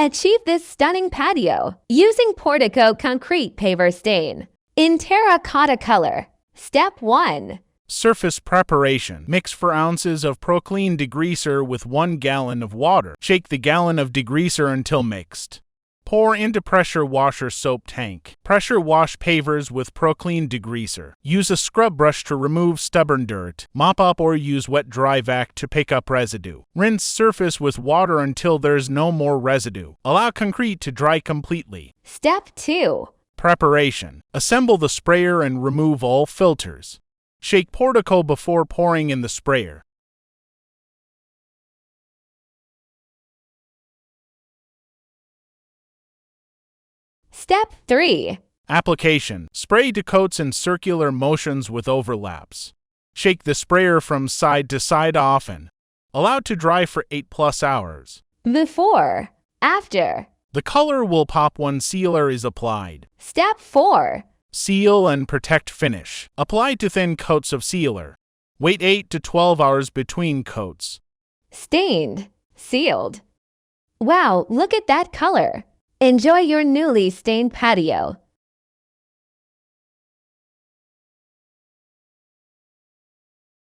Achieve this stunning patio using Portico concrete paver stain in terracotta color. Step 1. Surface preparation. Mix 4 ounces of Proclean degreaser with 1 gallon of water. Shake the gallon of degreaser until mixed. Pour into pressure washer soap tank. Pressure wash pavers with Proclean degreaser. Use a scrub brush to remove stubborn dirt. Mop up or use wet dry vac to pick up residue. Rinse surface with water until there's no more residue. Allow concrete to dry completely. Step 2. Preparation. Assemble the sprayer and remove all filters. Shake Portico before pouring in the sprayer. Step 3. Application. Spray to coats in circular motions with overlaps. Shake the sprayer from side to side often. Allow to dry for 8+ hours. Before. After. The color will pop when sealer is applied. Step 4. Seal and protect finish. Apply to thin coats of sealer. Wait 8 to 12 hours between coats. Stained. Sealed. Wow, look at that color. Enjoy your newly stained patio.